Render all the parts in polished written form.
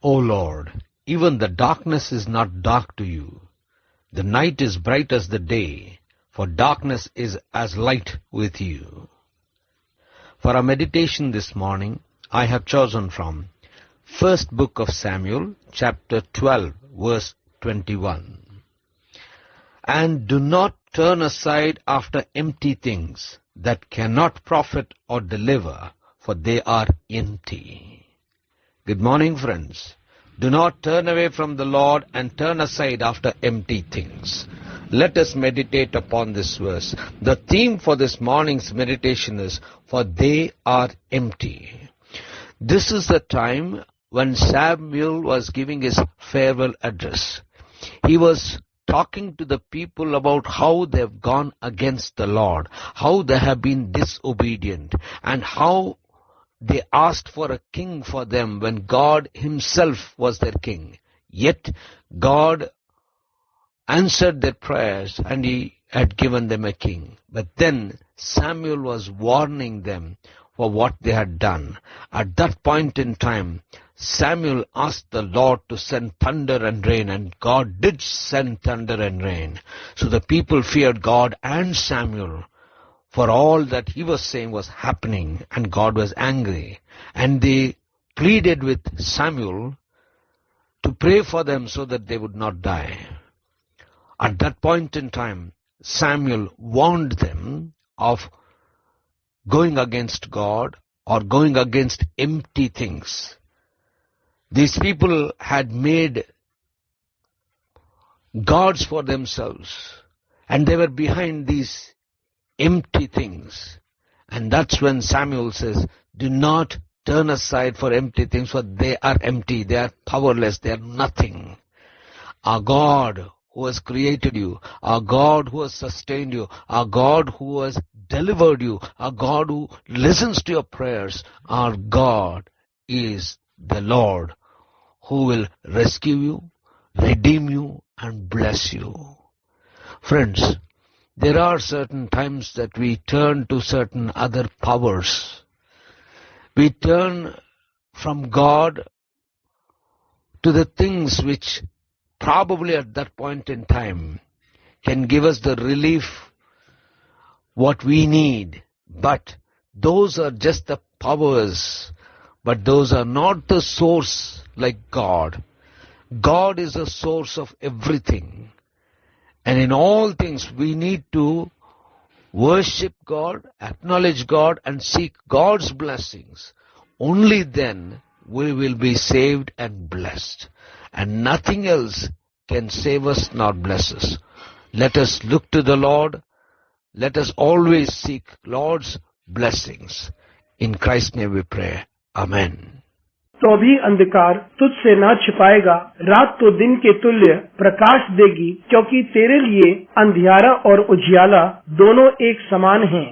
O Lord, even the darkness is not dark to you. The night is bright as the day, for darkness is as light with you. For our meditation this morning, I have chosen from First Book of Samuel, chapter 12, verse 21. And do not turn aside after empty things that cannot profit or deliver, for they are empty. Good morning, friends. Do not turn away from the Lord and turn aside after empty things. Let us meditate upon this verse. The theme for this morning's meditation is, for they are empty. This is the time when Samuel was giving his farewell address. He was talking to the people about how they have gone against the Lord, how they have been disobedient, and how they asked for a king for them when God himself was their king. Yet God answered their prayers and he had given them a king. But then Samuel was warning them for what they had done. At that point in time, Samuel asked the Lord to send thunder and rain, and God did send thunder and rain. So the people feared God and Samuel, for all that he was saying was happening, and God was angry. And they pleaded with Samuel to pray for them so that they would not die. At that point in time, Samuel warned them of going against God or going against empty things. These people had made gods for themselves, and they were behind these empty things. And that's when Samuel says, do not turn aside for empty things, for they are empty, they are powerless, they are nothing. Our God who has created you, our God who has sustained you, our God who has delivered you, our God who listens to your prayers, our God is the Lord who will rescue you, redeem you, and bless you. Friends, there are certain times that we turn to certain other powers. We turn from God to the things which probably at that point in time can give us the relief what we need. But those are just the powers, but those are not the source like God. God is the source of everything. And in all things we need to worship God, acknowledge God, and seek God's blessings. Only then we will be saved and blessed. And nothing else can save us nor bless us. Let us look to the Lord. Let us always seek Lord's blessings. In Christ's name we pray. Amen. तो भी अंधकार तुझसे ना छिपाएगा, रात तो दिन के तुल्य प्रकाश देगी, क्योंकि तेरे लिए अंधियारा और उजियाला दोनों एक समान हैं।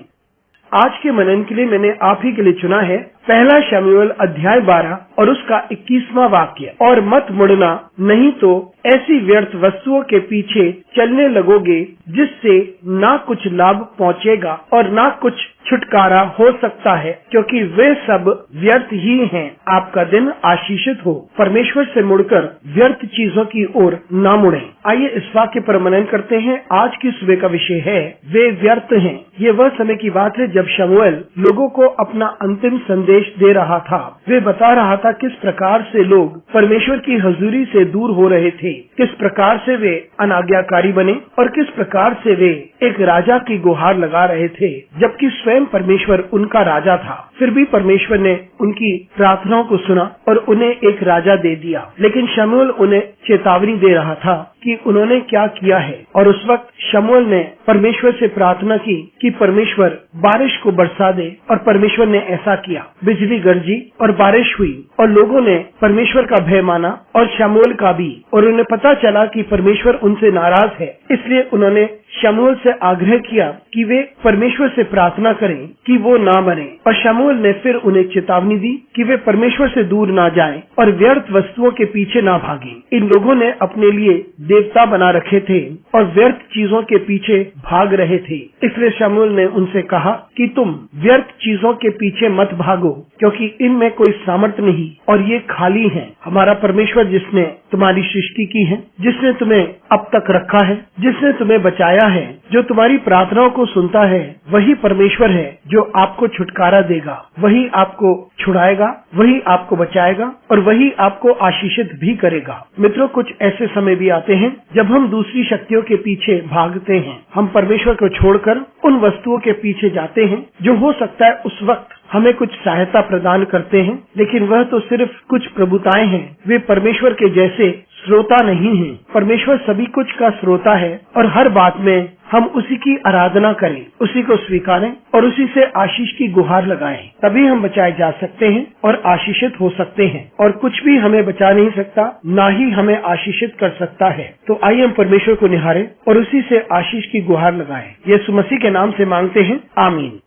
आज के मनन के लिए मैंने आप ही के लिए चुना है पहला शमूएल अध्याय 12 और उसका 21वां वाक्य। और मत मुड़ना, नहीं तो ऐसी व्यर्थ वस्तुओं के पीछे चलने लगोगे जिससे ना कुछ लाभ पहुंचेगा और ना कुछ छुटकारा हो सकता है, क्योंकि वे सब व्यर्थ ही हैं। आपका दिन आशीषित हो। परमेश्वर से मुड़कर व्यर्थ चीजों की ओर ना मुड़ें। आइए इस वाक्य पर मनन करते हैं। आज की सुबह का विषय है वे व्यर्थ हैं। ये वह समय की बात है जब शमूएल लोगों को अपना अंतिम संदेश दे रहा था। वे बता रहा था किस प्रकार से लोग परमेश्वर की हजूरी से दूर हो रहे थे, किस प्रकार से वे अनाज्ञाकारी बने और किस प्रकार से वे एक राजा की गुहार लगा रहे थे, जबकि स्वयं परमेश्वर उनका राजा था। फिर भी परमेश्वर ने उनकी प्रार्थनाओं को सुना और उन्हें एक राजा दे दिया। लेकिन शमूएल उन्हें चेतावनी दे रहा था कि उन्होंने क्या किया है। और उस वक्त शमूएल ने परमेश्वर से प्रार्थना की कि परमेश्वर बारिश को बरसा दे, और परमेश्वर ने ऐसा किया। बिजली गरजी और बारिश हुई और लोगों ने परमेश्वर का भय माना और शमूएल का भी, और उन्हें पता चला कि परमेश्वर उनसे नाराज है। इसलिए उन्होंने शमूएल से आग्रह किया कि वे परमेश्वर से प्रार्थना करें कि वो ना मरें, और शमूएल ने फिर उन्हें चेतावनी दी कि वे परमेश्वर से दूर ना जाएं और व्यर्थ वस्तुओं के पीछे ना भागें। इन लोगों ने अपने लिए देवता बना रखे थे और व्यर्थ चीजों के पीछे भाग रहे थे। इसलिए शमूएल ने उनसे कहा कि तुम व्यर्थ चीजों के पीछे मत भागो, क्योंकि इनमें कोई सामर्थ नहीं और ये खाली हैं। हमारा परमेश्वर जिसने तुम्हारी सृष्टि की है, जिसने तुम्हें अब तक रखा है, जिसने तुम्हें बचाया है, जो तुम्हारी प्रार्थनाओं को सुनता है, वही परमेश्वर है जो आपको छुटकारा देगा, वही आपको छुड़ाएगा, वही आपको बचाएगा और वही आपको आशीषित भी करेगा। मित्रों, कुछ ऐसे समय भी आते हैं जब हम दूसरी शक्तियों के पीछे भागते हैं। हम परमेश्वर को छोड़कर उन वस्तुओं के पीछे जाते हैं जो हो सकता है उस वक्त हमें कुछ सहायता प्रदान करते हैं, लेकिन वह तो सिर्फ कुछ प्रभुताएं हैं, वे परमेश्वर के जैसे श्रोता नहीं हैं। परमेश्वर सभी कुछ का श्रोता है और हर बात में हम उसी की आराधना करें, उसी को स्वीकारें और उसी से आशीष की गुहार लगाएं। तभी हम बचाए जा सकते हैं और आशीषित हो सकते हैं, और कुछ भी हमें बचा नहीं सकता, ना ही हमें आशीषित कर सकता है। तो आइए हम परमेश्वर को निहारें और उसी से आशीष की गुहार लगाएं। यीशु मसीह के नाम से मांगते हैं, आमीन।